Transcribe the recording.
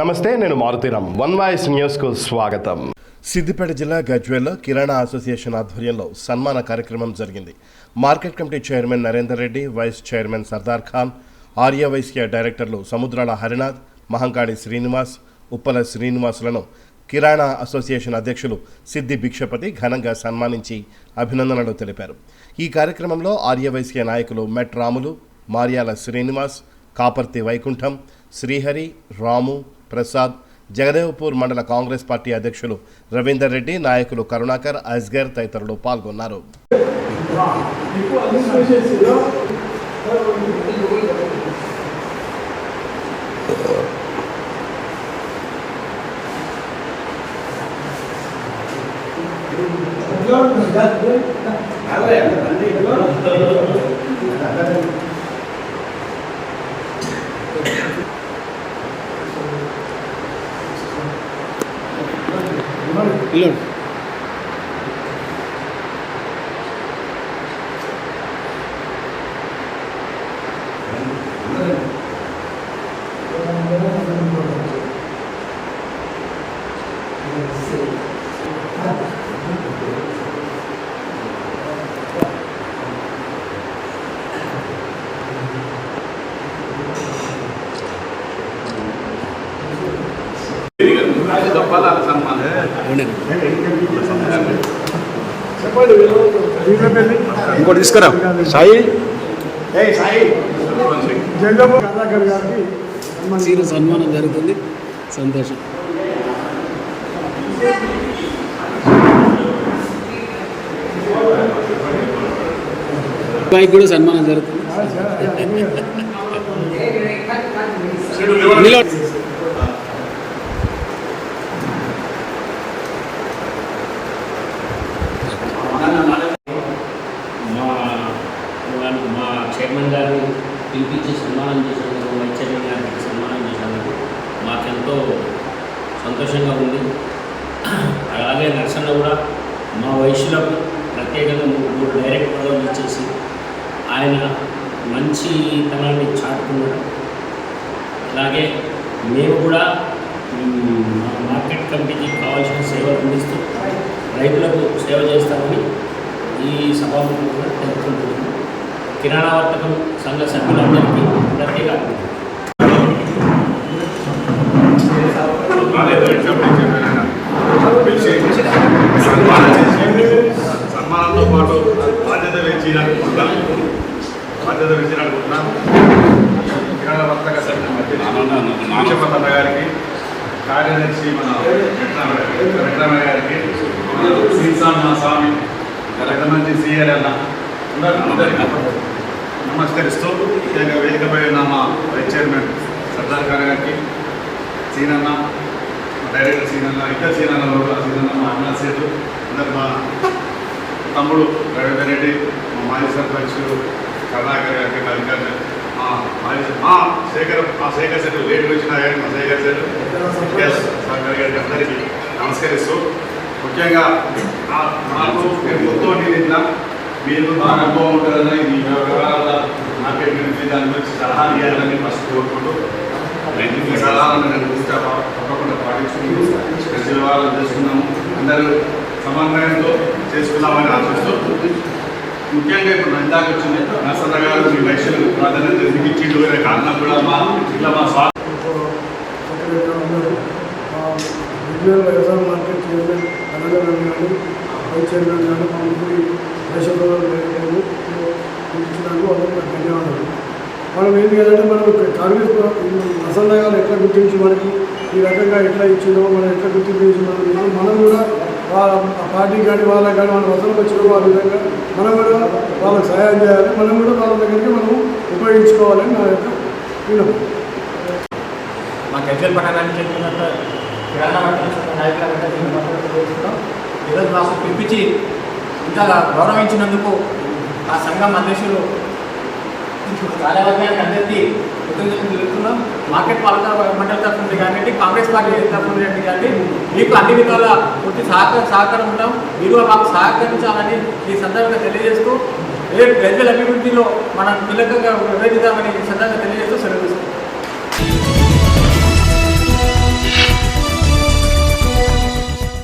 నమస్తే, నేను Maruthi Ram. One voice న్యూస్కు స్వాగతం. సిద్దిపేట జిల్లా గజ్వేల్లో కిరాణా అసోసియేషన్ ఆధ్వర్యంలో సన్మాన కార్యక్రమం జరిగింది. Market committee chairman Narender Reddy, vice chairman Sardar Khan, Aryavaishya డైరెక్టర్లు సముద్రాల హరినాథ్, మహంకాళి శ్రీనివాస్, ఉప్పల శ్రీనివాసులను కిరాణా అసోసియేషన్ అధ్యక్షులు సిద్ది భిక్షపతి ఘనంగా సన్మానించి అభినందనలు తెలిపారు. ఈ కార్యక్రమంలో ఆర్యవైశ్య నాయకులు మెట్ రాములు, మార్యాల శ్రీనివాస్, కాపర్తి వైకుంఠం, శ్రీహరి, రాము, ప్రసాద్, జగదేవ్పూర్ మండల కాంగ్రెస్ పార్టీ అధ్యక్షులు రవీందర్ రెడ్డి, నాయకులు కరుణాకర్, అస్గర్ తదితరులు పాల్గొన్నారు. ఇంకోటి తీసుకురా సాయి సన్మానం జరుగుతుంది. సంతోషం. అబ్బాయికి కూడా సన్మానం జరుగుతుంది. మా చైర్మన్ గారిని పిలిపించి సన్మానం చేసినందుకు, వైస్ చైర్మన్ గారికి సన్మానం చేసినందుకు మాకెంతో సంతోషంగా ఉంది. అలాగే నరసన్న కూడా మా వయసులకు ప్రత్యేకంగా మూడు డైరెక్ట్ పదవులు ఇచ్చేసి ఆయన మంచితనాన్ని చాటుకున్నాడు. అలాగే మేము కూడా మార్కెట్ కమిటీకి కావాల్సిన సేవలు అందిస్తూ రైతులకు సేవ చేస్తామని ఈ సభాముఖంగా తెలుపుకుంటున్నాము. కిరాణా వర్తకం సంఘ సభ్యులందరికీ ప్రత్యేక సన్మానంతో పాటు బాధ్యత వహించినట్టుకుంటున్నాం. కిరాణా వర్తక నాగేశ్వరన్న గారికి, కార్యదర్శి మన వెంకటరమణ గారికి, శ్రీసాన్న స్వామి, మంచి సీఆర్ అన్న అందరికీ నమస్కరిస్తూ వేదికపై ఉన్న మా వైస్ చైర్మన్ సర్దార్ ఖాన్ గారికి, సీనన్న, డైరెక్టర్ సీనన్న, ఇద్దరు సీనన్నలు, సీనన్న మా అన్న సేతు, అందరు మా తమ్ముడు రవీందర్ రెడ్డి, మా మాజీ సర్పంచ్ కరుణాకర్ గారికి, మల్లికార్జున, మా శేఖర్ సెట్ లేట్ వచ్చిన మా శేఖర్ సెట్ సర్కార్ గారికి అందరికీ నమస్కరిస్తూ, ముఖ్యంగా నాకు మొత్తం ఇట్లా మీరు బాగా అనుభవం ఉంటుందని ఈ వివరాల మార్కెట్ గురించి దాని గురించి సలహాలు ఇవ్వాలని ఫస్ట్ కోరుకుంటూ ఈ సలహాలను నేను తప్పకుండా పాటించుకుంటూ ప్రతి వ్యవహారాలు చేసుకున్నాము. అందరూ సమన్వయంతో చేసుకున్నామని ఆశిస్తూ, ముఖ్యంగా ఇప్పుడు ఇందాక వచ్చింది నరసన్న గారు మీ వయసులు ప్రాధాన్యత ఇచ్చిండు కారణం కూడా ఇట్లా మా వ్యవసాయ మార్కెట్ చైర్మన్ అనగరం కానీ, వైస్ చైర్మన్ కానీ, మా ముగ్గురి ఇచ్చినందుకు అందరికీ ధన్యవాదాలు. మనం ఏంటి కదంటే, మనం కాంగ్రెస్ నరసన్న గారు ఎట్లా గుర్తించి మనకి ఈ రకంగా ఎట్లా ఇచ్చిందో, మనం ఎట్లా గుర్తించి మనం కూడా వాళ్ళ పార్టీకి కానీ వాళ్ళకి కానీ మన వసతులు వచ్చిన ఆ విధంగా మనం కూడా వాళ్ళకి సహాయం చేయాలి. మనం కూడా వాళ్ళ దగ్గరికి మనం ఉపయోగించుకోవాలని నా యొక్క విన్నపం. మా గజ్వేల్ పట్టణానికి చెందినంత కిరాణా నాయకుల చేస్తున్నాం. ఈరోజు మాకు పిలిపించి ఇంకా గౌరవించినందుకు ఆ సంఘం అధ్యక్షులు కార్యవర్గానికి అందరికీ కృతజ్ఞతలు తెలుపుతున్నాం. మార్కెట్ పాలక మండలి తరఫు నుండి కానీ, కాంగ్రెస్ పార్టీ తరఫు నుండి కానీ మీకు అన్ని విధాల పూర్తి సహకారం ఉంటాం. మీరు మాకు సహకరించాలని ఈ సందర్భంగా తెలియజేస్తూ, రేపు గజ్వేల్ అభివృద్ధిలో మనం కీలకంగా వివరిద్దామని ఈ సందర్భంగా తెలియజేస్తూ సెలవు.